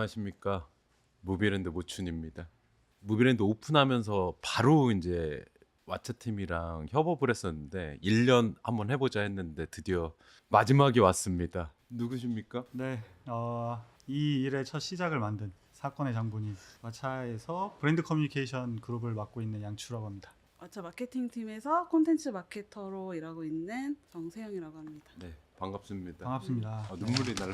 안녕하십니까. 무비랜드 모춘입니다. 무비랜드 오픈하면서 바로 이제 왓챠팀이랑 협업을 했었는데 1년 한번 해보자 했는데 드디어 마지막이 왔습니다. 누구십니까? 네, 이 일의 첫 시작을 만든 사건의 장본인 왓챠에서 브랜드 커뮤니케이션 그룹을 맡고 있는 양추라고 합니다. 왓챠 마케팅 팀에서 콘텐츠 마케터로 일하고 있는 정세영이라고 합니다. 네, 반갑습니다. 반갑습니다. 눈물이 날라.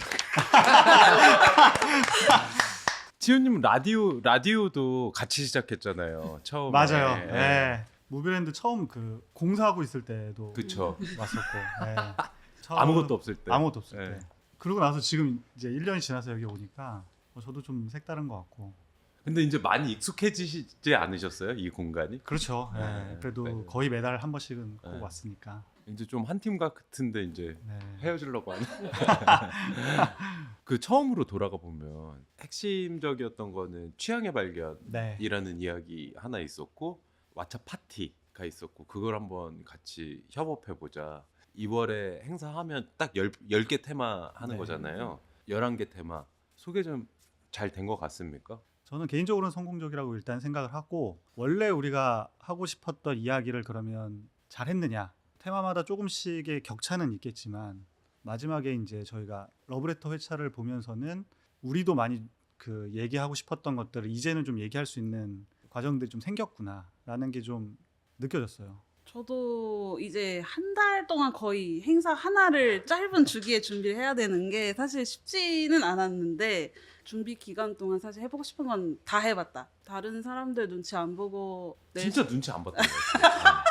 지훈님 라디오도 같이 시작했잖아요. 처음에. 맞아요. 네. 무비랜드 처음 그 공사하고 있을 때도 그쵸. 왔었고, 네. 아무것도 없을 때. 아무것도 없을 네. 때. 그러고 나서 지금 이제 1년이 지나서 여기 오니까 저도 좀 색다른 것 같고. 근데 이제 많이 익숙해지지 않으셨어요? 이 공간이? 그렇죠. 네. 네. 그래도 네. 거의 매달 한 번씩은 꼭 네. 왔으니까. 이제 좀 한 팀 같은데 이제 네. 헤어지려고 하는. 그 처음으로 돌아가 보면 핵심적이었던 거는 취향의 발견이라는 네. 이야기 하나 있었고 왓챠 파티가 있었고 그걸 한번 같이 협업해 보자. 2월에 행사하면 딱 10개 테마 하는 네. 거잖아요. 11개 테마. 소개 좀 잘 된 것 같습니까? 저는 개인적으로는 성공적이라고 일단 생각을 하고, 원래 우리가 하고 싶었던 이야기를 그러면 잘했느냐, 테마마다 조금씩의 격차는 있겠지만 마지막에 이제 저희가 러브레터 회차를 보면서는 우리도 많이 그 얘기하고 싶었던 것들을 이제는 좀 얘기할 수 있는 과정들이 좀 생겼구나라는 게 좀 느껴졌어요. 저도 이제 한 달 동안 거의 행사 하나를 짧은 주기에 준비를 해야 되는 게 사실 쉽지는 않았는데, 준비 기간 동안 사실 해보고 싶은 건 다 해봤다. 다른 사람들 눈치 안 보고 진짜 눈치 안 봤던 것 같아요.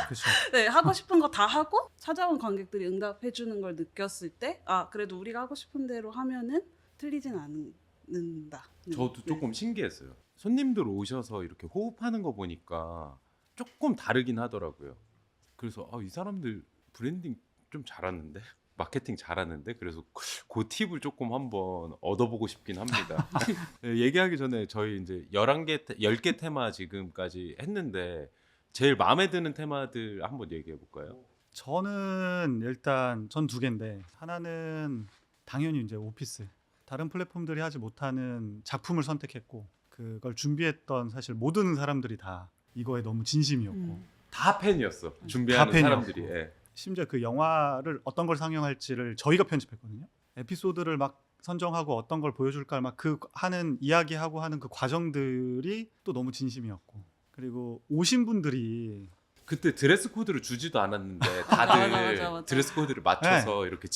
그렇죠. 네, 하고 싶은 거 다 하고 찾아온 관객들이 응답해 주는 걸 느꼈을 때, 아, 그래도 우리가 하고 싶은 대로 하면은 틀리진 않는다. 저도 조금 신기했어요. 손님들 오셔서 이렇게 호흡하는 거 보니까 조금 다르긴 하더라고요. 그래서 이 사람들 브랜딩 좀 잘하는데, 마케팅 잘하는데, 그래서 그 팁을 조금 한번 얻어보고 싶긴 합니다. 네, 얘기하기 전에 저희 이제 10개 테마 지금까지 했는데 제일 마음에 드는 테마들 한번 얘기해 볼까요? 저는 일단 전 두 개인데, 하나는 당연히 이제 오피스. 다른 플랫폼들이 하지 못하는 작품을 선택했고, 그걸 준비했던 사실 모든 사람들이 다 이거에 너무 진심이었고, 다 팬이었어. 준비하는 팬이었고. 사람들이. 예. 심지어 그 영화를 어떤 걸 상영할지를 저희가 편집했거든요. 에피소드를 막 선정하고 어떤 걸 보여줄까 막 그 하는 이야기하고 하는 그 과정들이 또 너무 진심이었고, 그리고 오신 분들이 그때 드레스 코드를 주지도 않았는데 다들 맞아. 드레스 코드를 맞춰서 이렇게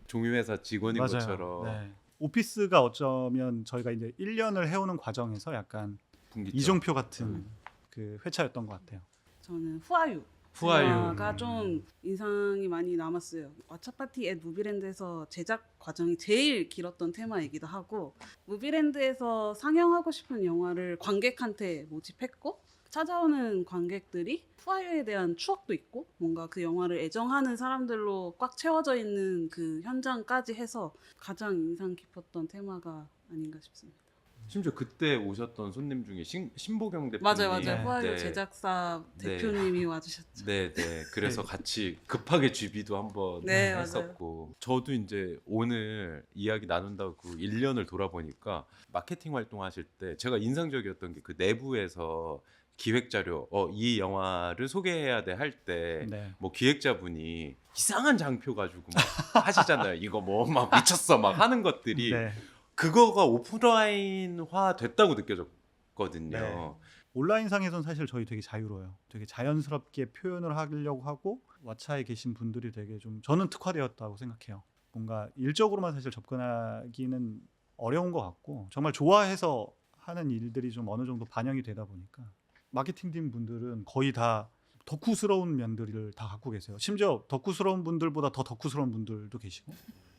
종유회사 직원인 맞아요. 것처럼 네. 오피스가 어쩌면 저희가 이제 1년을 해오는 과정에서 약간 분기점. 이종표 같은 그 회차였던 것 같아요. 저는 후아유. 후아유. 가 좀 인상이 많이 남았어요. 왓챠 파티 앳 무비랜드에서 제작 과정이 제일 길었던 테마이기도 하고, 무비랜드에서 상영하고 싶은 영화를 관객한테 모집했고, 찾아오는 관객들이 후아유에 대한 추억도 있고 뭔가 그 영화를 애정하는 사람들로 꽉 채워져 있는 그 현장까지 해서 가장 인상 깊었던 테마가 아닌가 싶습니다. 심지어 그때 오셨던 손님 중에 신보경 대표님. 맞아요. 네. 후아유 네. 제작사 네. 대표님이 와주셨죠. 네. 그래서 같이 급하게 GB도 한번 네, 했었고, 저도 이제 오늘 이야기 나눈다고 1년을 돌아보니까 마케팅 활동하실 때 제가 인상적이었던 게 그 내부에서 기획 자료, 이 영화를 소개해야 돼 할 때 네. 뭐 기획자분이 이상한 장표 가지고 막 하시잖아요. 이거 뭐 막 미쳤어 막 하는 것들이 네. 그거가 오프라인화 됐다고 느껴졌거든요. 네. 온라인상에선 사실 저희 되게 자유로워요. 되게 자연스럽게 표현을 하려고 하고, 왓챠에 계신 분들이 되게 좀 저는 특화되었다고 생각해요. 뭔가 일적으로만 사실 접근하기는 어려운 것 같고, 정말 좋아해서 하는 일들이 좀 어느 정도 반영이 되다 보니까 마케팅팀 분들은 거의 다 덕후스러운 면들을 다 갖고 계세요. 심지어 덕후스러운 분들보다 더 덕후스러운 분들도 계시고,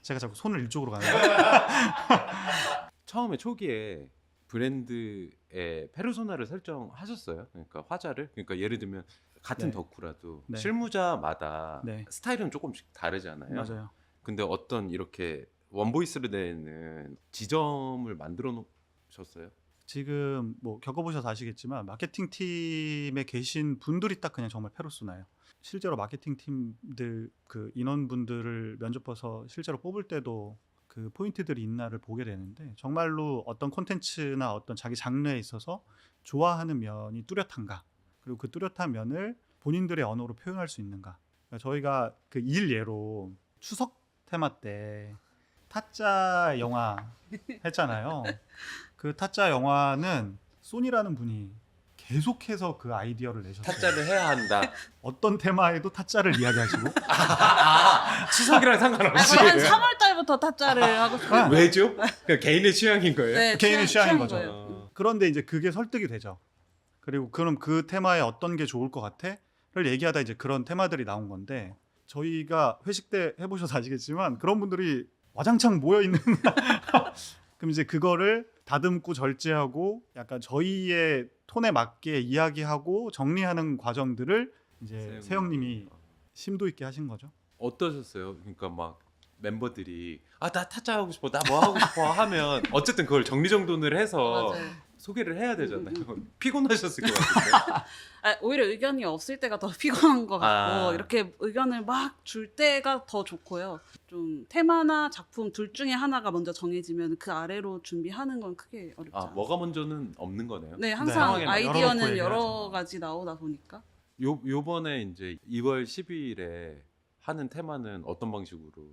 제가 자꾸 손을 이쪽으로 가는 처음에 초기에 브랜드의 페르소나를 설정하셨어요. 그러니까 화자를. 그러니까 예를 들면 같은 네. 덕후라도 네. 실무자마다 네. 스타일은 조금씩 다르잖아요. 맞아요. 근데 어떤 이렇게 원보이스로 되는 지점을 만들어 놓으셨어요? 지금 뭐 겪어보셔서 아시겠지만 마케팅 팀에 계신 분들이 딱 그냥 정말 페르소나예요. 실제로 마케팅 팀들 그 인원분들을 면접 봐서 실제로 뽑을 때도 그 포인트들이 있나를 보게 되는데 정말로 어떤 콘텐츠나 어떤 자기 장르에 있어서 좋아하는 면이 뚜렷한가, 그리고 그 뚜렷한 면을 본인들의 언어로 표현할 수 있는가. 그러니까 저희가 그 일예로 추석 테마 때 타짜 영화 했잖아요. 그 타짜 영화는 소니라는 분이 계속해서 그 아이디어를 내셨어요. 타짜를 해야 한다. 어떤 테마에도 타짜를 이야기하시고 추석이랑 상관없이. 한 3월 달부터 타짜를 하고 싶어요. 왜죠? 그냥 개인의 취향인 거예요. 네, 개인의 취향인 거죠. 거예요. 그런데 이제 그게 설득이 되죠. 그리고 그럼 그 테마에 어떤 게 좋을 것 같아?를 얘기하다 이제 그런 테마들이 나온 건데, 저희가 회식 때 해보셔서 아시겠지만 그런 분들이 와장창 모여 있는 그럼 이제 그거를 다듬고 절제하고 약간 저희의 톤에 맞게 이야기하고 정리하는 과정들을 이제 세영님이 심도 있게 하신 거죠. 어떠셨어요? 그러니까 막 멤버들이 나 타짜 하고 싶어, 나 뭐 하고 싶어 하면 어쨌든 그걸 정리정돈을 해서 맞아요. 소개를 해야 되잖아요. 피곤하셨을 것 같은데. 오히려 의견이 없을 때가 더 피곤한 것 같고 아. 이렇게 의견을 막 줄 때가 더 좋고요. 좀 테마나 작품 둘 중에 하나가 먼저 정해지면 그 아래로 준비하는 건 크게 어렵지 않아요. 뭐가 먼저는 없는 거네요. 네, 항상 상황에 맞게 아이디어는 열어놓고 여러 얘기하죠. 가지 나오다 보니까 요번에 이제 2월 12일에 하는 테마는 어떤 방식으로?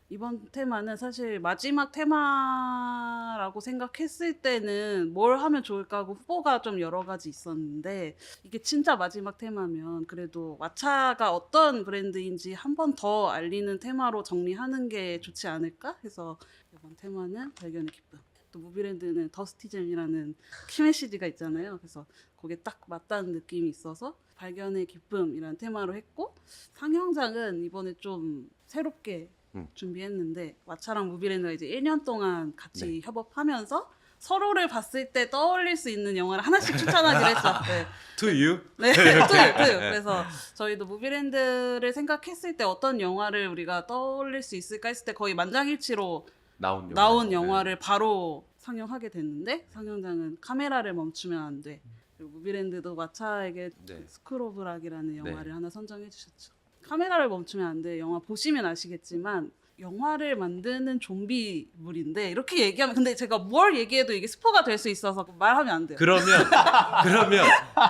이번 테마는 사실 마지막 테마라고 생각했을 때는 뭘 하면 좋을까 하고 후보가 좀 여러 가지 있었는데, 이게 진짜 마지막 테마면 그래도 왓챠가 어떤 브랜드인지 한 번 더 알리는 테마로 정리하는 게 좋지 않을까 해서 이번 테마는 발견의 기쁨. 또 무비랜드는 더스티잼이라는 키메시지가 있잖아요. 그래서 거기에 딱 맞다는 느낌이 있어서 발견의 기쁨이라는 테마로 했고, 상영장은 이번에 좀 새롭게 준비했는데, 왓챠랑 무비랜드가 이제 1년 동안 같이 협업하면서 서로를 봤을 때 떠올릴 수 있는 영화를 하나씩 추천하기로 했죠. 네. To you? 네, 뚜. 그래서 저희도 무비랜드를 생각했을 때 어떤 영화를 우리가 떠올릴 수 있을까 했을 때 거의 만장일치로 나온 영화를 바로 상영하게 됐는데, 상영장은 카메라를 멈추면 안 돼. 그리고 무비랜드도 왓챠에게 네. 스쿨 오브 락이라는 영화를 네. 하나 선정해 주셨죠. 카메라를 멈추면 안 돼. 영화 보시면 아시겠지만 영화를 만드는 좀비물인데, 이렇게 얘기하면, 근데 제가 뭘 얘기해도 이게 스포가 될 수 있어서 말하면 안 돼요. 그러면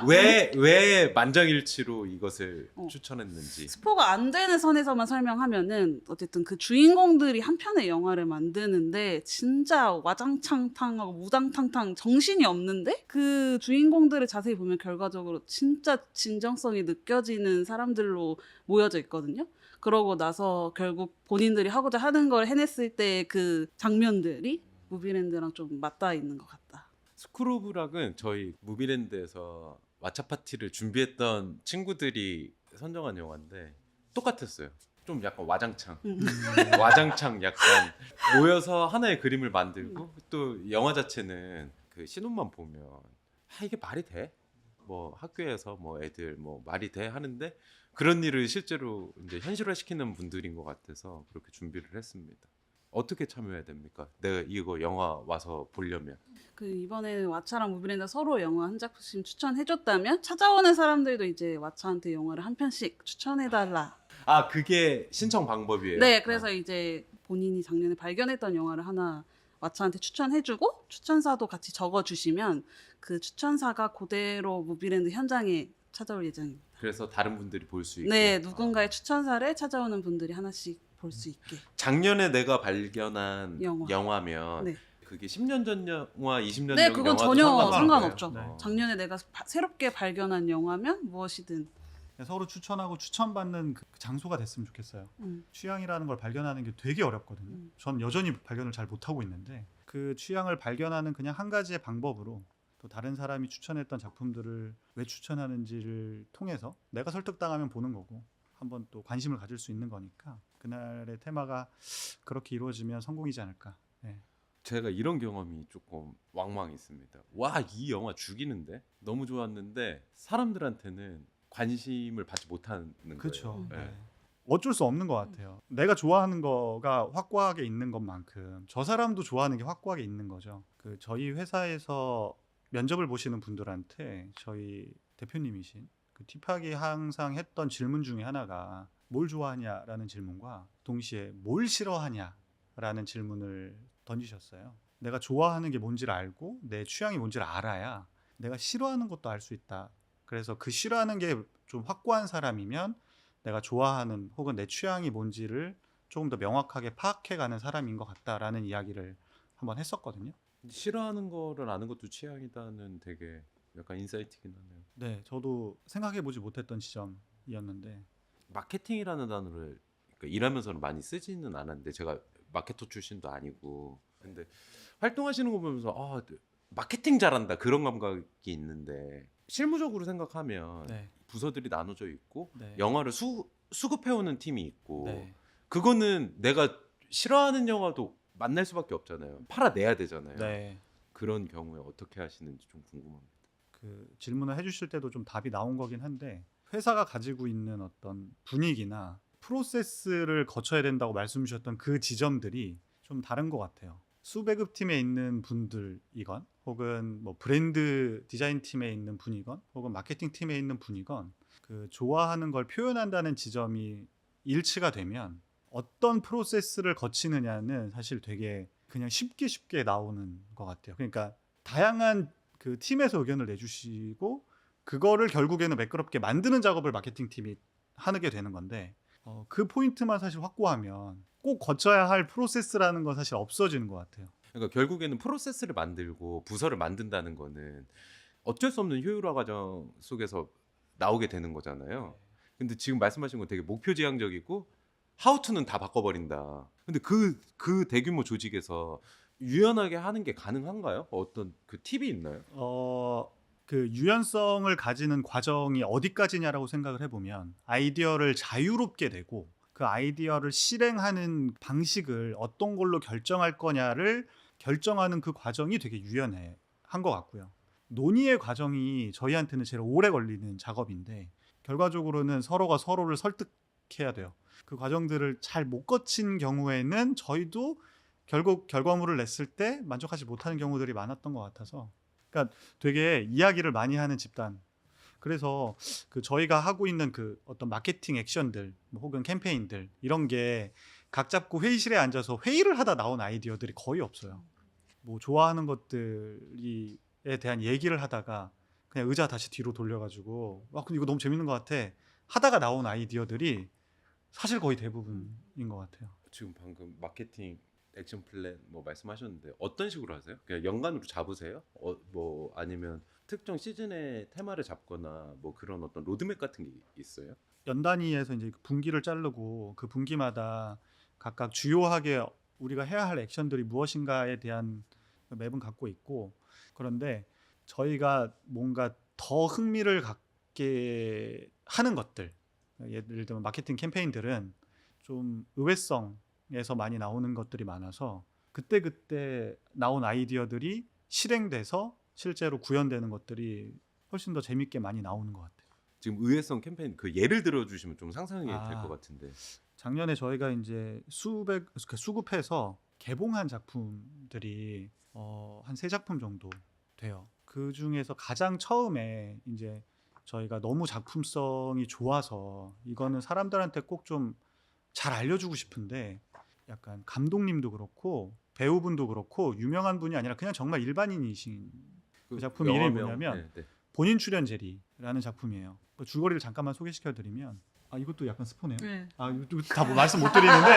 왜 만장일치로 이것을 추천했는지. 스포가 안 되는 선에서만 설명하면은, 어쨌든 그 주인공들이 한 편의 영화를 만드는데 진짜 와장창탕하고 무당탕탕 정신이 없는데, 그 주인공들을 자세히 보면 결과적으로 진짜 진정성이 느껴지는 사람들로 모여져 있거든요. 그러고 나서 결국 본인들이 하고자 하는 걸 해냈을 때 그 장면들이 무비랜드랑 좀 맞닿아 있는 것 같다. 스쿨 오브 락은 저희 무비랜드에서 왓챠 파티를 준비했던 친구들이 선정한 영화인데 똑같았어요. 좀 약간 와장창 약간 모여서 하나의 그림을 만들고, 또 영화 자체는 그 신혼만 보면 이게 말이 돼? 뭐 학교에서 뭐 애들 뭐 말이 돼 하는데, 그런 일을 실제로 이제 현실화시키는 분들인 것 같아서 그렇게 준비를 했습니다. 어떻게 참여해야 됩니까? 내가 이거 영화 와서 보려면. 그 이번에 왓챠랑 무비랜드 서로 영화 한 작품씩 추천해줬다면 찾아오는 사람들도 이제 왓챠한테 영화를 한 편씩 추천해달라. 그게 신청 방법이에요? 네, 그래서 이제 본인이 작년에 발견했던 영화를 하나 왓챠한테 추천해주고 추천사도 같이 적어주시면 그 추천사가 그대로 무비랜드 현장에 찾아올 예정입니다. 그래서 다른 분들이 볼 수 있게. 네, 누군가의 추천사를 찾아오는 분들이 하나씩 볼 수 있게. 작년에 내가 발견한 영화. 영화면 네. 그게 10년 전 영화, 20년 네, 전 그건 영화도 전혀 상관없는 상관없죠. 거예요? 네. 작년에 내가 새롭게 발견한 영화면 무엇이든. 서로 추천하고 추천받는 그 장소가 됐으면 좋겠어요. 취향이라는 걸 발견하는 게 되게 어렵거든요. 전 여전히 발견을 잘 못하고 있는데, 그 취향을 발견하는 그냥 한 가지의 방법으로 또 다른 사람이 추천했던 작품들을 왜 추천하는지를 통해서 내가 설득당하면 보는 거고, 한번 또 관심을 가질 수 있는 거니까 그날의 테마가 그렇게 이루어지면 성공이지 않을까. 네. 제가 이런 경험이 조금 왕왕 있습니다. 이 영화 죽이는데? 너무 좋았는데 사람들한테는 관심을 받지 못하는 그렇죠. 거예요. 네. 어쩔 수 없는 것 같아요. 내가 좋아하는 거가 확고하게 있는 것만큼 저 사람도 좋아하는 게 확고하게 있는 거죠. 그 저희 회사에서 면접을 보시는 분들한테 저희 대표님이신 그 티팍이 항상 했던 질문 중에 하나가 뭘 좋아하냐라는 질문과 동시에 뭘 싫어하냐라는 라는 질문을 던지셨어요. 내가 좋아하는 게 뭔지를 알고 내 취향이 뭔지를 알아야 내가 싫어하는 것도 알 수 있다. 그래서 그 싫어하는 게 좀 확고한 사람이면 내가 좋아하는 혹은 내 취향이 뭔지를 조금 더 명확하게 파악해가는 사람인 것 같다라는 이야기를 한번 했었거든요. 싫어하는 거를 아는 것도 취향이다는 되게 약간 인사이트긴 하네요. 네, 저도 생각해보지 못했던 지점이었는데 마케팅이라는 단어를 그러니까 일하면서는 많이 쓰지는 않았는데 제가 마케터 출신도 아니고 근데 활동하시는 거 보면서 마케팅 잘한다 그런 감각이 있는데 실무적으로 생각하면 네, 부서들이 나눠져 있고 네, 영화를 수급해오는 팀이 있고 네. 그거는 내가 싫어하는 영화도 만날 수밖에 없잖아요. 팔아내야 되잖아요. 네. 그런 경우에 어떻게 하시는지 좀 궁금합니다. 그 질문을 해주실 때도 좀 답이 나온 거긴 한데 회사가 가지고 있는 어떤 분위기나 프로세스를 거쳐야 된다고 말씀 주셨던 그 지점들이 좀 다른 것 같아요. 수배급 팀에 있는 분들이건 혹은 뭐 브랜드 디자인 팀에 있는 분이건 혹은 마케팅 팀에 있는 분이건 그 좋아하는 걸 표현한다는 지점이 일치가 되면 어떤 프로세스를 거치느냐는 사실 되게 그냥 쉽게 나오는 것 같아요. 그러니까 다양한 그 팀에서 의견을 내주시고 그거를 결국에는 매끄럽게 만드는 작업을 마케팅 팀이 하게 되는 건데 그 포인트만 사실 확고하면 꼭 거쳐야 할 프로세스라는 건 사실 없어지는 것 같아요. 그러니까 결국에는 프로세스를 만들고 부서를 만든다는 거는 어쩔 수 없는 효율화 과정 속에서 나오게 되는 거잖아요. 근데 지금 말씀하신 건 되게 목표지향적이고 하우투는 다 바꿔버린다. 근데 그 대규모 조직에서 유연하게 하는 게 가능한가요? 어떤 그 팁이 있나요? 그 유연성을 가지는 과정이 어디까지냐라고 생각을 해보면 아이디어를 자유롭게 내고 그 아이디어를 실행하는 방식을 어떤 걸로 결정할 거냐를 결정하는 그 과정이 되게 유연한 것 같고요. 논의의 과정이 저희한테는 제일 오래 걸리는 작업인데 결과적으로는 서로가 서로를 설득해야 돼요. 그 과정들을 잘 못 거친 경우에는 저희도 결국 결과물을 냈을 때 만족하지 못하는 경우들이 많았던 것 같아서 그러니까 되게 이야기를 많이 하는 집단. 그래서 그 저희가 하고 있는 그 어떤 마케팅 액션들 뭐 혹은 캠페인들 이런 게 각 잡고 회의실에 앉아서 회의를 하다 나온 아이디어들이 거의 없어요. 뭐 좋아하는 것들에 대한 얘기를 하다가 그냥 의자 다시 뒤로 돌려가지고 근데 이거 너무 재밌는 것 같아 하다가 나온 아이디어들이 사실 거의 대부분인 것 같아요. 지금 방금 마케팅 액션 플랜 뭐 말씀하셨는데 어떤 식으로 하세요? 그냥 연간으로 잡으세요? 뭐 아니면 특정 시즌의 테마를 잡거나 뭐 그런 어떤 로드맵 같은 게 있어요? 연 단위에서 이제 분기를 자르고 그 분기마다 각각 주요하게 우리가 해야 할 액션들이 무엇인가에 대한 맵은 갖고 있고 그런데 저희가 뭔가 더 흥미를 갖게 하는 것들 예를 들면 마케팅 캠페인들은 좀 의외성에서 많이 나오는 것들이 많아서 그때그때 나온 아이디어들이 실행돼서 실제로 구현되는 것들이 훨씬 더 재밌게 많이 나오는 것 같아요. 지금 의외성 캠페인 그 예를 들어 주시면 좀 상상이 될 것 같은데. 작년에 저희가 이제 수급해서 개봉한 작품들이 한 3작품 정도 돼요. 그 중에서 가장 처음에 이제 저희가 너무 작품성이 좋아서 이거는 사람들한테 꼭 좀 잘 알려주고 싶은데 약간 감독님도 그렇고 배우분도 그렇고 유명한 분이 아니라 그냥 정말 일반인이신 그 작품 이름이 뭐냐면 본인 출연 제리라는 작품이에요. 그 줄거리를 잠깐만 소개시켜드리면 이것도 약간 스포네요. 네. 이것도 다 말씀 못 드리는데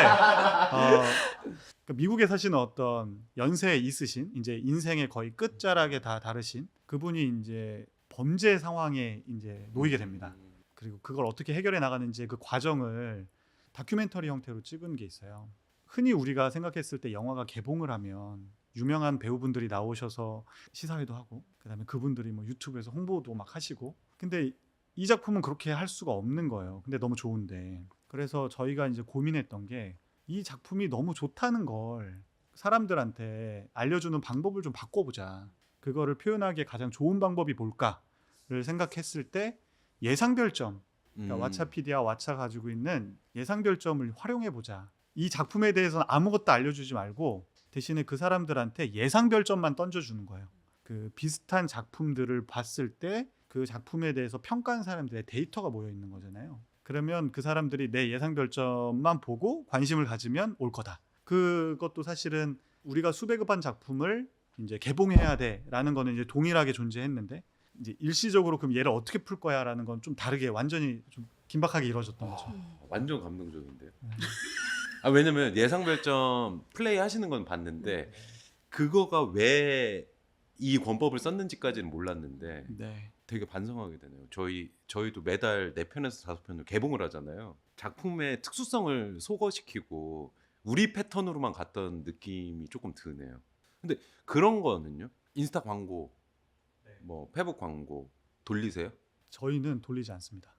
그러니까 미국에 사시는 어떤 연세 있으신 이제 인생의 거의 끝자락에 다 다르신 그분이 이제 범죄 상황에 이제 놓이게 됩니다. 그리고 그걸 어떻게 해결해 나가는지 그 과정을 다큐멘터리 형태로 찍은 게 있어요. 흔히 우리가 생각했을 때 영화가 개봉을 하면 유명한 배우분들이 나오셔서 시사회도 하고 그다음에 그분들이 뭐 유튜브에서 홍보도 막 하시고 근데 이 작품은 그렇게 할 수가 없는 거예요. 근데 너무 좋은데 그래서 저희가 이제 고민했던 게 이 작품이 너무 좋다는 걸 사람들한테 알려주는 방법을 좀 바꿔보자. 그거를 표현하기에 가장 좋은 방법이 뭘까를 생각했을 때 예상 별점 그러니까 왓챠 PD와 왓챠 가지고 있는 예상 별점을 활용해 보자. 이 작품에 대해서는 아무것도 알려주지 말고 대신에 그 사람들한테 예상 별점만 던져주는 거예요. 그 비슷한 작품들을 봤을 때 그 작품에 대해서 평가한 사람들의 데이터가 모여 있는 거잖아요. 그러면 그 사람들이 내 예상 별점만 보고 관심을 가지면 올 거다. 그것도 사실은 우리가 수배급한 작품을 이제 개봉해야 돼라는 거는 이제 동일하게 존재했는데 이제 일시적으로 그럼 얘를 어떻게 풀 거야라는 건 좀 다르게 완전히 좀 긴박하게 이루어졌던 거죠. 완전 감동적인데요. 왜냐면 예상별점 플레이 하시는 건 봤는데 그거가 왜 이 권법을 썼는지까지는 몰랐는데 네. 되게 반성하게 되네요. 저희도 매달 4편에서 5편을 개봉을 하잖아요. 작품의 특수성을 소거시키고 우리 패턴으로만 갔던 느낌이 조금 드네요. 근데 그런 거는요? 인스타 광고, 뭐 페북 광고 돌리세요? 저희는 돌리지 않습니다.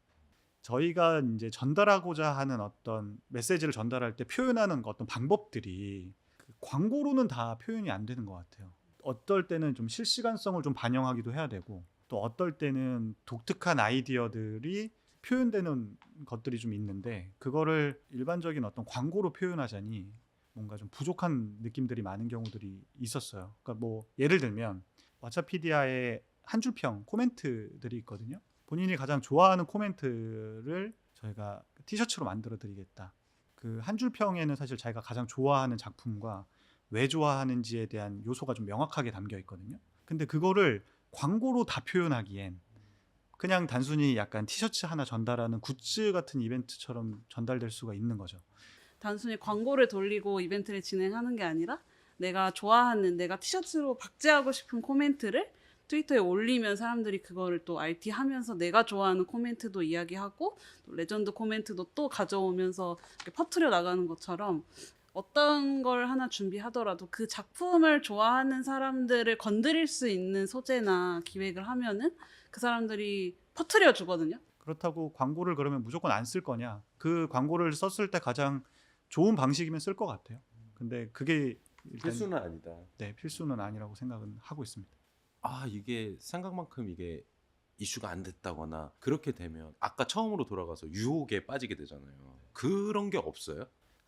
저희가 이제 전달하고자 하는 어떤 메시지를 전달할 때 표현하는 어떤 방법들이 그 광고로는 다 표현이 안 되는 것 같아요. 어떨 때는 좀 실시간성을 좀 반영하기도 해야 되고 또 어떨 때는 독특한 아이디어들이 표현되는 것들이 좀 있는데 그거를 일반적인 어떤 광고로 표현하자니 뭔가 좀 부족한 느낌들이 많은 경우들이 있었어요. 그러니까 뭐 예를 들면 왓챠피디아의 한 줄평 코멘트들이 있거든요. 본인이 가장 좋아하는 코멘트를 저희가 티셔츠로 만들어 드리겠다. 그 한 줄평에는 사실 자기가 가장 좋아하는 작품과 왜 좋아하는지에 대한 요소가 좀 명확하게 담겨 있거든요. 근데 그거를 광고로 다 표현하기엔 그냥 단순히 약간 티셔츠 하나 전달하는 굿즈 같은 이벤트처럼 전달될 수가 있는 거죠. 단순히 광고를 돌리고 이벤트를 진행하는 게 아니라 내가 좋아하는 내가 티셔츠로 박제하고 싶은 코멘트를 트위터에 올리면 사람들이 그거를 또 RT하면서 내가 좋아하는 코멘트도 이야기하고 또 레전드 코멘트도 또 가져오면서 이렇게 퍼뜨려 나가는 것처럼 어떤 걸 하나 준비하더라도 그 작품을 좋아하는 사람들을 건드릴 수 있는 소재나 기획을 하면은 그 사람들이 퍼뜨려 주거든요. 그렇다고 광고를 그러면 무조건 안 쓸 거냐? 그 광고를 썼을 때 가장 좋은 방식이면 쓸 것 같아요. 근데 그게 일단 필수는 아니다. 네, 필수는 아니라고 생각은 하고 있습니다. 이게 생각만큼 이게 이슈가 안 됐다거나 그렇게 되면 아까 처음으로 돌아가서 유혹에 빠지게 되잖아요. 그런 게 없어요?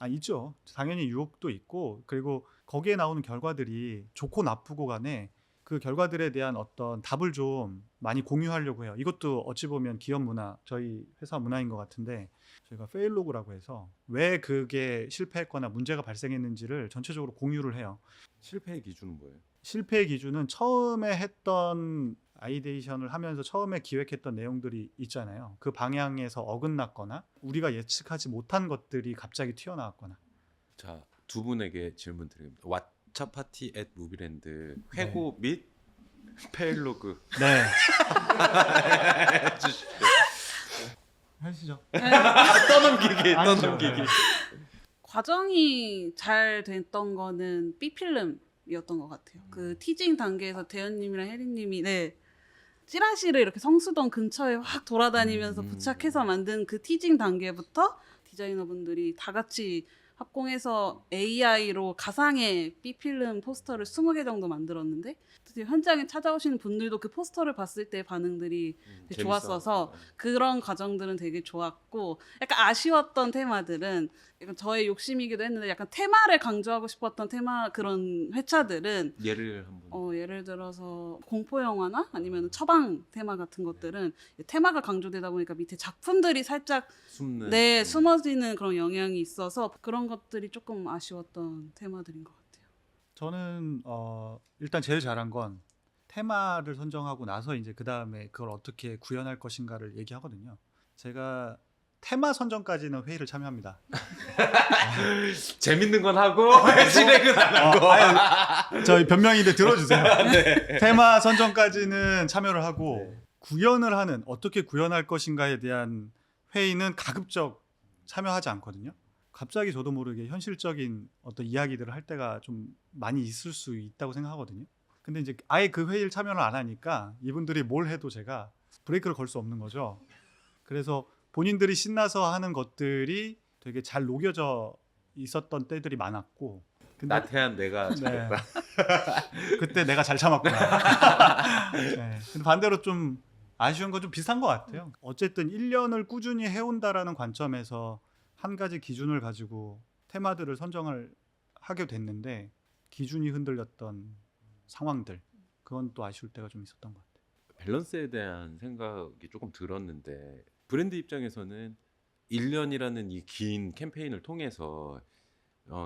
있죠. 당연히 유혹도 있고 그리고 거기에 나오는 결과들이 좋고 나쁘고 간에 그 결과들에 대한 어떤 답을 좀 많이 공유하려고 해요. 이것도 어찌 보면 기업 문화, 저희 회사 문화인 것 같은데 저희가 페일로그라고 해서 왜 그게 실패했거나 문제가 발생했는지를 전체적으로 공유를 해요. 실패의 기준은 뭐예요? 실패의 기준은 처음에 했던 아이데이션을 하면서 처음에 기획했던 내용들이 있잖아요. 그 방향에서 어긋났거나 우리가 예측하지 못한 것들이 갑자기 튀어나왔거나. 자, 두 분에게 질문 드립니다. 왓챠파티 앳 무비랜드 회고 및 페일로그 네. 해주십시오. 하시죠. 떠넘기기. 아니죠. 과정이 잘 됐던 거는 B필름이었던 것 같아요. 그 티징 단계에서 대현님이랑 혜리님이 찌라시를 이렇게 성수동 근처에 확 돌아다니면서 부착해서 만든 그 티징 단계부터 디자이너분들이 다 같이 합공해서 AI로 가상의 B필름 포스터를 20개 정도 만들었는데 드디어 현장에 찾아오시는 분들도 그 포스터를 봤을 때 반응들이 되게 좋았어서 그런 과정들은 되게 좋았고 약간 아쉬웠던 테마들은 약간 저의 욕심이기도 했는데 약간 테마를 강조하고 싶었던 테마 그런 회차들은 예를 한번. 예를 들어서 공포 영화나 아니면 처방 테마 같은 것들은 테마가 강조되다 보니까 밑에 작품들이 살짝 숨는. 숨어지는 그런 영향이 있어서 그런 것들이 조금 아쉬웠던 테마들인 것 같아요. 저는 일단 제일 잘한 건 테마를 선정하고 나서 이제 그 다음에 그걸 어떻게 구현할 것인가를 얘기하거든요. 제가 테마 선정까지는 회의를 참여합니다. 재밌는 건 하고 진행은 안 하고. 저희 변명인데 들어주세요. 테마 선정까지는 참여를 하고 구현을 하는 어떻게 구현할 것인가에 대한 회의는 가급적 참여하지 않거든요. 갑자기 저도 모르게 현실적인 어떤 이야기들을 할 때가 좀 많이 있을 수 있다고 생각하거든요. 근데 이제 아예 그 회의를 참여를 안 하니까 이분들이 뭘 해도 제가 브레이크를 걸 수 없는 거죠. 그래서 본인들이 신나서 하는 것들이 되게 잘 녹여져 있었던 때들이 많았고 근데 나태한 내가 잘했다. 그때 내가 잘 참았구나. 근데 반대로 좀 아쉬운 건 좀 비슷한 것 같아요. 어쨌든 1년을 꾸준히 해온다라는 관점에서 한 가지 기준을 가지고 테마들을 선정을 하게 됐는데 기준이 흔들렸던 상황들 그건 또 아쉬울 때가 좀 있었던 것 같아요. 밸런스에 대한 생각이 조금 들었는데 브랜드 입장에서는 1년이라는 이 긴 캠페인을 통해서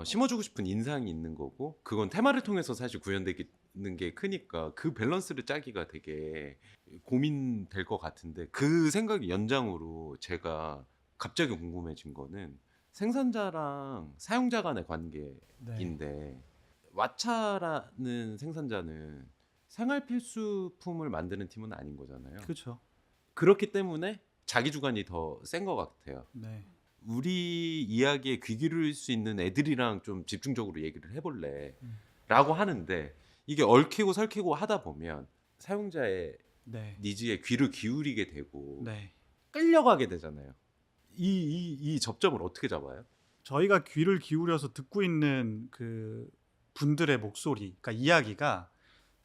심어주고 싶은 인상이 있는 거고 그건 테마를 통해서 사실 구현되는 게 크니까 그 밸런스를 짜기가 되게 고민될 것 같은데 그 생각이 연장으로 제가 갑자기 궁금해진 거는 생산자랑 사용자 간의 관계인데 네. 왓챠라는 생산자는 생활 필수품을 만드는 팀은 아닌 거잖아요. 그렇죠. 그렇기 때문에 자기 주관이 더 센 것 같아요. 네. 우리 이야기에 귀 기울일 수 있는 애들이랑 좀 집중적으로 얘기를 해볼래 음. 라고 하는데 이게 얽히고 설키고 하다 보면 사용자의 네. 니즈에 귀를 기울이게 되고 네. 끌려가게 되잖아요. 이 접점을 어떻게 잡아요? 저희가 귀를 기울여서 듣고 있는 그 분들의 목소리, 그러니까 이야기가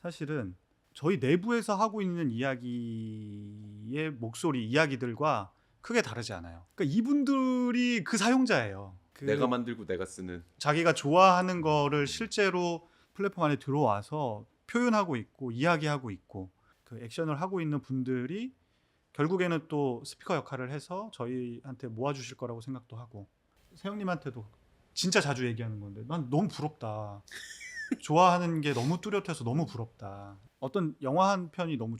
사실은 저희 내부에서 하고 있는 이야기의 목소리, 이야기들과 크게 다르지 않아요. 그러니까 이분들이 그 사용자예요. 그 내가 만들고 내가 쓰는 자기가 좋아하는 거를 실제로 플랫폼 안에 들어와서 표현하고 있고 이야기하고 있고 그 액션을 하고 있는 분들이 결국에는 또 스피커 역할을 해서 저희한테 모아주실 거라고 생각도 하고 세영님한테도 진짜 자주 얘기하는 건데 난 너무 부럽다. 좋아하는 게 너무 뚜렷해서 너무 부럽다. 어떤 영화 한 편이 너무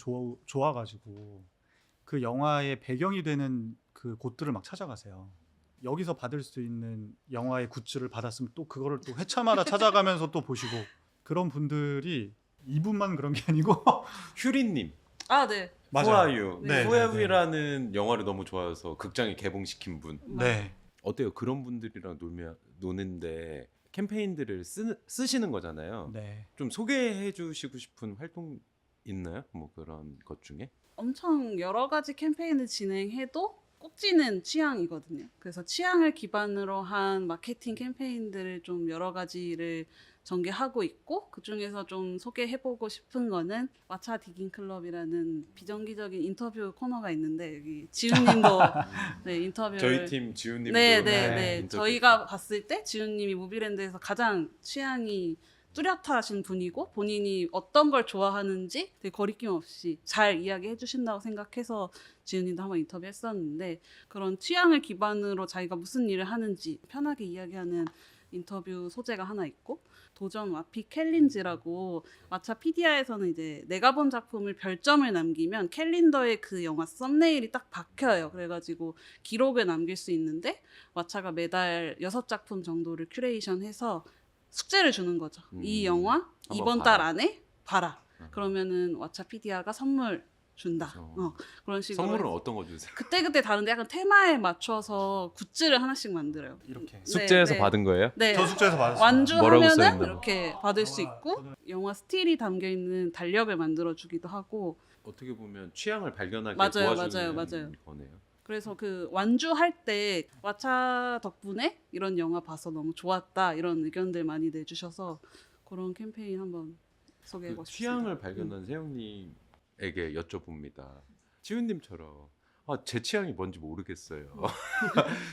좋아가지고 그 영화의 배경이 되는 그 곳들을 막 찾아가세요. 여기서 받을 수 있는 영화의 굿즈를 받았으면 또 그거를 또 회차마다 찾아가면서 또 보시고 그런 분들이 이분만 그런 게 아니고 휴리님 아, 네. 후아유 네, 후아유라는 영화를 너무 좋아해서 극장에 개봉시킨 분 네. 어때요? 그런 분들이랑 노는데 캠페인들을 쓰시는 거잖아요. 네. 좀 소개해 주시고 싶은 활동 있나요? 뭐 그런 것 중에? 엄청 여러 가지 캠페인을 진행해도 꼭지는 취향이거든요. 그래서 취향을 기반으로 한 마케팅 캠페인들을 좀 여러 가지를 전개하고 있고 그 중에서 좀 소개해보고 싶은 거는 왓챠 디깅 클럽이라는 비정기적인 인터뷰 코너가 있는데 여기 지훈님도 네, 인터뷰를 저희 팀 지훈님도 네. 인터뷰 저희가 봤을 때 지훈님이 무비랜드에서 가장 취향이 뚜렷하신 분이고 본인이 어떤 걸 좋아하는지 되게 거리낌 없이 잘 이야기해 주신다고 생각해서 지훈님도 한번 인터뷰했었는데 그런 취향을 기반으로 자기가 무슨 일을 하는지 편하게 이야기하는 인터뷰 소재가 하나 있고 도전 와피 캘린지라고 왓챠 피디아에서는 이제 내가 본 작품을 별점을 남기면 캘린더에 그 영화 썸네일이 딱 박혀요. 그래가지고 기록을 남길 수 있는데 왓챠가 매달 6작품 정도를 큐레이션해서 숙제를 주는 거죠. 이 영화 이번 달 안에 봐라. 그러면은 왓챠 피디아가 선물 준다. 그렇죠. 그런 식으로 선물은 해서 어떤 거 주세요? 그때그때 다른데 약간 테마에 맞춰서 굿즈를 하나씩 만들어요. 이렇게. 숙제에서 네. 받은 거예요? 네. 저 숙제에서 받았어요. 뭐라고 완주하면은 써있나 봐. 이렇게 받을 수 있고 영화 스틸이 담겨 있는 달력을 만들어 주기도 하고 어떻게 보면 취향을 발견하게 맞아요, 도와주는 맞아요. 거네요. 그래서 그 완주할 때 왓챠 덕분에 이런 영화 봐서 너무 좋았다 이런 의견들 많이 내주셔서 그런 캠페인 한번 소개해보고 그 싶습니다. 취향을 발견한 세영님에게 여쭤봅니다. 지훈님처럼 제 취향이 뭔지 모르겠어요.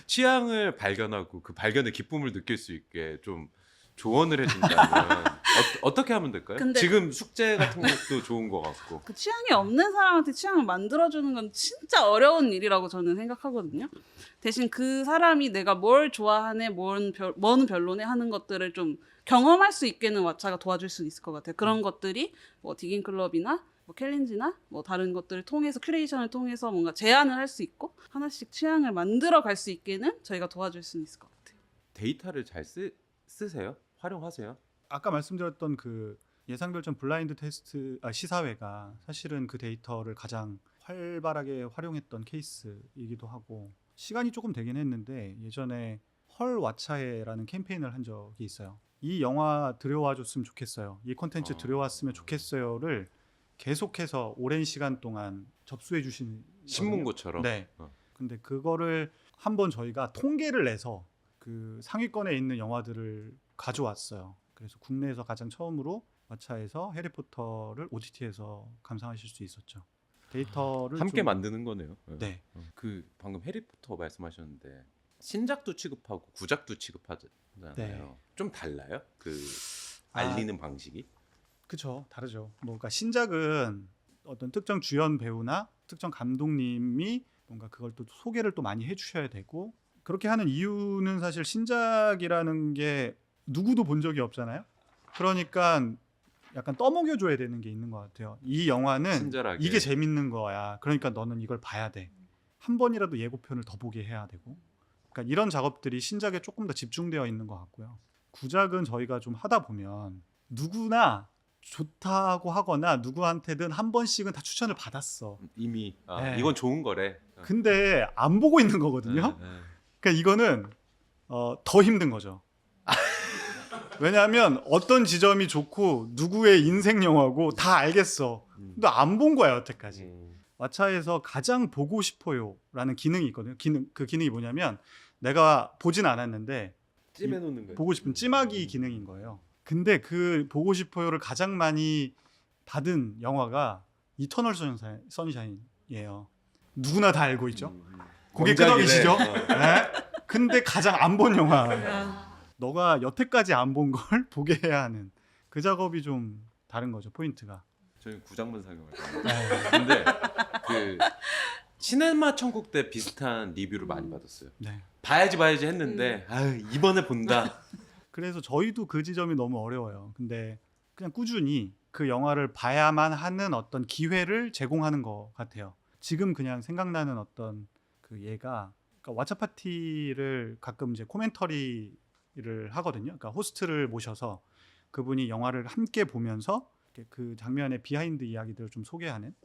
취향을 발견하고 그 발견의 기쁨을 느낄 수 있게 좀 조언을 해준다면 어떻게 하면 될까요? 근데- 지금 숙제 같은 것도 좋은 것 같고 그 취향이 없는 사람한테 취향을 만들어주는 건 진짜 어려운 일이라고 저는 생각하거든요. 대신 그 사람이 내가 뭘 좋아하네, 뭐는 별로네 하는 것들을 좀 경험할 수 있게는 왓챠가 도와줄 수 있을 것 같아요. 그런 것들이 뭐 디깅 클럽이나 뭐 캘린지나 뭐 다른 것들을 통해서 큐레이션을 통해서 뭔가 제안을 할 수 있고 하나씩 취향을 만들어 갈 수 있게는 저희가 도와줄 수 있을 것 같아요. 데이터를 잘 쓰세요? 활용하세요? 아까 말씀드렸던 그 예상별점 블라인드 테스트 시사회가 사실은 그 데이터를 가장 활발하게 활용했던 케이스이기도 하고 시간이 조금 되긴 했는데 예전에 헐 왓챠에라는 캠페인을 한 적이 있어요. 이 영화 들여와 줬으면 좋겠어요. 이 콘텐츠 들여왔으면 좋겠어요를 계속해서 오랜 시간 동안 접수해 주신 신문고처럼. 네. 어. 근데 그거를 한번 저희가 통계를 내서 그 상위권에 있는 영화들을 가져왔어요. 그래서 국내에서 가장 처음으로 왓챠에서 해리포터를 OTT에서 감상하실 수 있었죠. 데이터를 함께 좀- 만드는 거네요. 네. 그 방금 해리포터 말씀하셨는데 신작도 취급하고 구작도 취급하잖아요. 네. 좀 달라요? 그 알리는 방식이? 그렇죠. 다르죠. 그러니까 신작은 어떤 특정 주연 배우나 특정 감독님이 뭔가 그걸 또 소개를 또 많이 해주셔야 되고 그렇게 하는 이유는 사실 신작이라는 게 누구도 본 적이 없잖아요. 그러니까 약간 떠먹여줘야 되는 게 있는 것 같아요. 이 영화는 친절하게. 이게 재밌는 거야. 그러니까 너는 이걸 봐야 돼. 한 번이라도 예고편을 더 보게 해야 되고. 그러니까 이런 작업들이 신작에 조금 더 집중되어 있는 것 같고요. 구작은 저희가 좀 하다 보면 누구나 좋다고 하거나 누구한테든 한 번씩은 다 추천을 받았어. 이미 네. 이건 좋은 거래. 근데 안 보고 있는 거거든요. 네. 그러니까 이거는 더 힘든 거죠. 왜냐하면 어떤 지점이 좋고 누구의 인생 영화고 다 알겠어. 근데 안 본 거야 여태까지. 왓챠에서 가장 보고 싶어요라는 기능이 있거든요. 그 기능이 뭐냐면 내가 보진 않았는데 찜해놓는 거예요. 보고 싶은 찜하기 기능인 거예요. 근데 그 보고 싶어요를 가장 많이 받은 영화가 이터널 선샤인이에요. 누구나 다 알고 있죠. 고개 끄덕이시죠? 네? 근데 가장 안 본 영화. 너가 여태까지 안 본 걸 보게 해야 하는 그 작업이 좀 다른 거죠. 포인트가. 저희 구장만 상영할 거예요. 네. 근데 그 시네마 천국 때 비슷한 리뷰를 많이 받았어요. 네. 봐야지 했는데 이번에 본다. 그래서 저희도 그 지점이 너무 어려워요. 근데 그냥 꾸준히 그 영화를 봐야만 하는 어떤 기회를 제공하는 것 같아요. 지금 그냥 생각나는 어떤 그 예가 그러니까 왓챠 파티를 가끔 이제 코멘터리를 하거든요. 그러니까 호스트를 모셔서 그분이 영화를 함께 보면서 그 장면의 비하인드 이야기들을 좀 소개하는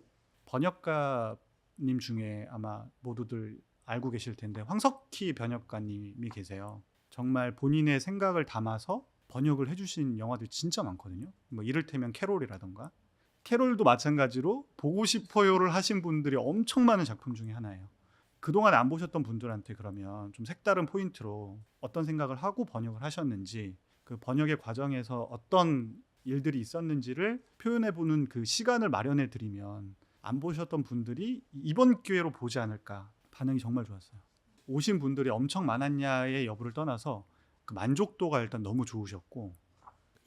번역가님 중에 아마 모두들 알고 계실 텐데 황석희 번역가님이 계세요. 정말 본인의 생각을 담아서 번역을 해주신 영화들이 진짜 많거든요. 뭐 이를테면 캐롤이라던가 캐롤도 마찬가지로 보고 싶어요를 하신 분들이 엄청 많은 작품 중에 하나예요. 그동안 안 보셨던 분들한테 그러면 좀 색다른 포인트로 어떤 생각을 하고 번역을 하셨는지 그 번역의 과정에서 어떤 일들이 있었는지를 표현해보는 그 시간을 마련해 드리면 안 보셨던 분들이 이번 기회로 보지 않을까. 반응이 정말 좋았어요. 오신 분들이 엄청 많았냐의 여부를 떠나서 그 만족도가 일단 너무 좋으셨고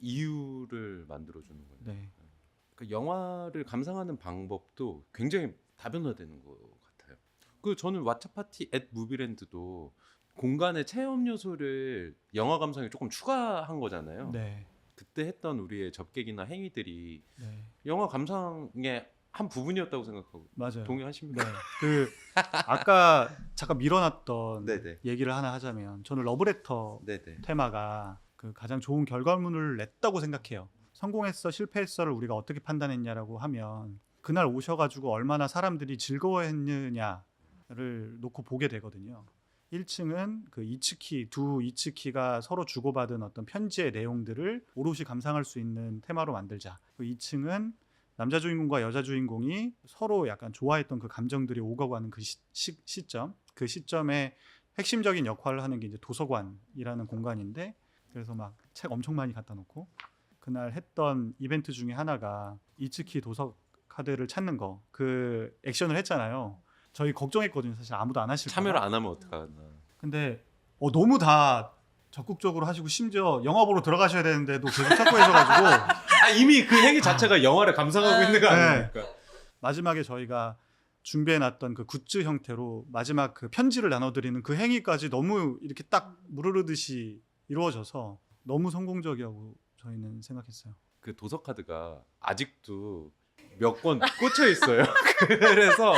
이유를 만들어주는 거예요. 네. 그 영화를 감상하는 방법도 굉장히 다변화되는 것 같아요. 그 저는 왓챠 파티 앳 무비랜드도 공간의 체험 요소를 영화 감상에 조금 추가한 거잖아요. 네. 그때 했던 우리의 접객이나 행위들이 네. 영화 감상의 한 부분이었다고 생각하고 맞아요. 동의하십니까? 네. 그 아까 잠깐 밀어놨던 네네. 얘기를 하나 하자면 저는 러브레터 네네. 테마가 그 가장 좋은 결과물을 냈다고 생각해요. 성공했어, 실패했어를 우리가 어떻게 판단했냐라고 하면 그날 오셔가지고 얼마나 사람들이 즐거워했느냐를 놓고 보게 되거든요. 1층은 그 두 이츠키가 서로 주고받은 어떤 편지의 내용들을 오롯이 감상할 수 있는 테마로 만들자. 그 2층은 남자 주인공과 여자 주인공이 서로 약간 좋아했던 그 감정들이 오가고 하는 그 시점, 그 시점에 핵심적인 역할을 하는 게 이제 도서관이라는 공간인데 그래서 막 책 엄청 많이 갖다 놓고 그날 했던 이벤트 중에 하나가 이츠키 도서 카드를 찾는 거 그 액션을 했잖아요. 저희 걱정했거든요. 사실 아무도 안 하실 거라. 참여를 안 하면 어떡하나. 근데 너무 다 적극적으로 하시고 심지어 영화 보러 들어가셔야 되는데도 계속 찾고 계셔가지고 이미 그 행위 자체가 영화를 감상하고 있는 거 아닙니까? 마지막에 저희가 준비해놨던 그 굿즈 형태로 마지막 그 편지를 나눠드리는 그 행위까지 너무 이렇게 딱 무르르듯이 이루어져서 너무 성공적이라고 저희는 생각했어요. 그 도서 카드가 아직도 몇 권 꽂혀 있어요. 그래서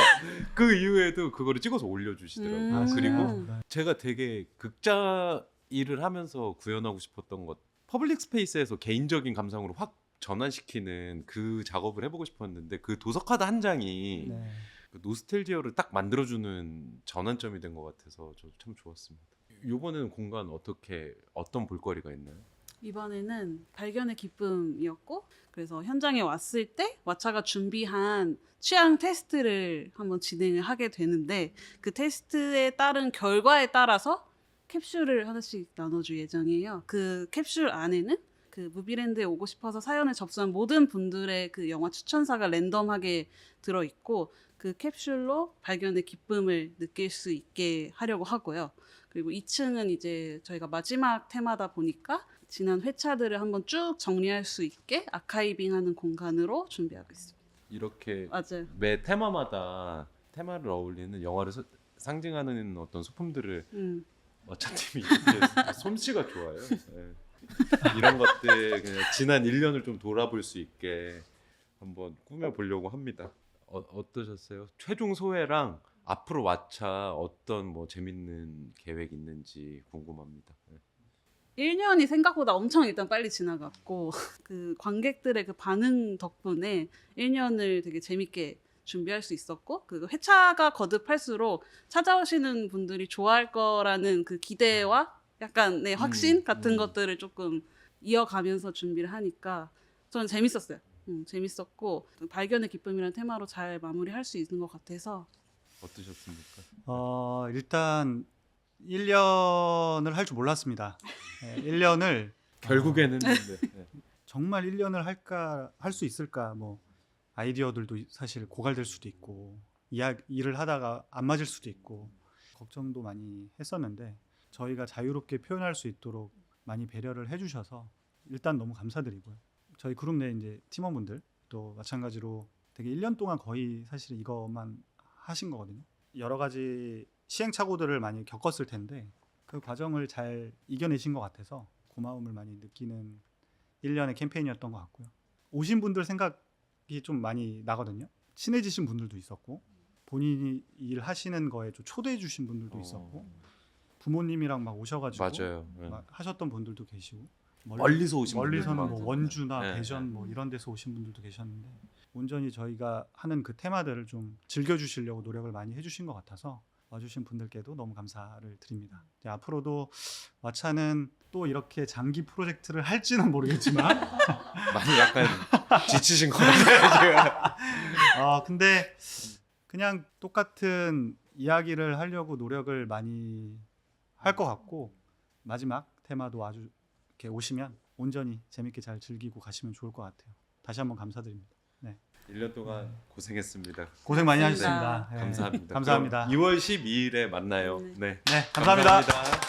그 이후에도 그거를 찍어서 올려주시더라고요. 그리고 제가 되게 극자 일을 하면서 구현하고 싶었던 것, 퍼블릭 스페이스에서 개인적인 감상으로 확 전환시키는 그 작업을 해보고 싶었는데 그 도서 카드 한 장이 네. 그 노스텔지어를 딱 만들어주는 전환점이 된 것 같아서 저 참 좋았습니다. 이번에는 공간 어떤 볼거리가 있나요? 이번에는 발견의 기쁨이었고 그래서 현장에 왔을 때 왓챠가 준비한 취향 테스트를 한번 진행을 하게 되는데 그 테스트에 따른 결과에 따라서 캡슐을 하나씩 나눠줄 예정이에요. 그 캡슐 안에는 그 무비랜드에 오고 싶어서 사연을 접수한 모든 분들의 그 영화 추천사가 랜덤하게 들어있고 그 캡슐로 발견의 기쁨을 느낄 수 있게 하려고 하고요. 그리고 2층은 이제 저희가 마지막 테마다 보니까 지난 회차들을 한번 쭉 정리할 수 있게 아카이빙하는 공간으로 준비하고 있습니다. 이렇게 맞아요. 매 테마마다 테마를 어울리는 영화를 상징하는 어떤 소품들을 마차팀이 이렇게 솜씨가 좋아요. 네. 이런 것들 그냥 지난 1년을 좀 돌아볼 수 있게 한번 꾸며보려고 합니다. 어떠셨어요? 최종 소회랑 앞으로 왓챠 어떤 뭐 재밌는 계획 있는지 궁금합니다. 네. 1년이 생각보다 엄청 일단 빨리 지나갔고 그 관객들의 그 반응 덕분에 1년을 되게 재밌게 준비할 수 있었고 그 회차가 거듭할수록 찾아오시는 분들이 좋아할 거라는 그 기대와 약간의 확신 같은 것들을 조금 이어가면서 준비를 하니까 저는 재밌었어요. 재밌었고 발견의 기쁨이라는 테마로 잘 마무리할 수 있는 것 같아서 어떠셨습니까? 일단 1년을 할 줄 몰랐습니다. 1년을 결국에는 네. 정말 1년을 할 수 있을까 뭐 아이디어들도 사실 고갈될 수도 있고 일을 하다가 안 맞을 수도 있고 걱정도 많이 했었는데 저희가 자유롭게 표현할 수 있도록 많이 배려를 해주셔서 일단 너무 감사드리고요. 저희 그룹 내 이제 팀원분들도 마찬가지로 되게 1년 동안 거의 사실 이것만 하신 거거든요. 여러 가지 시행착오들을 많이 겪었을 텐데 그 과정을 잘 이겨내신 것 같아서 고마움을 많이 느끼는 1년의 캠페인이었던 것 같고요. 오신 분들 생각이 좀 많이 나거든요. 친해지신 분들도 있었고 본인이 일하시는 거에 좀 초대해 주신 분들도 있었고 부모님이랑 막 오셔가지고 맞아요. 네. 막 하셨던 분들도 계시고 멀리서 오신 멀리서는 분들도 뭐 많고. 원주나 네, 대전 뭐 이런 데서 오신 분들도 계셨는데 온전히 저희가 하는 그 테마들을 좀 즐겨주시려고 노력을 많이 해주신 것 같아서 와주신 분들께도 너무 감사를 드립니다. 이제 앞으로도 왓챠는 또 이렇게 장기 프로젝트를 할지는 모르겠지만 많이 약간 지치신 것 같아요. 근데 그냥 똑같은 이야기를 하려고 노력을 많이 할 것 같고 마지막 테마도 아주 이렇게 오시면 온전히 재밌게 잘 즐기고 가시면 좋을 것 같아요. 다시 한번 감사드립니다. 1년 동안 고생했습니다. 고생 많이 감사합니다. 하셨습니다. 네. 감사합니다. 감사합니다. 그럼 2월 12일에 만나요. 네. 네, 감사합니다. 감사합니다.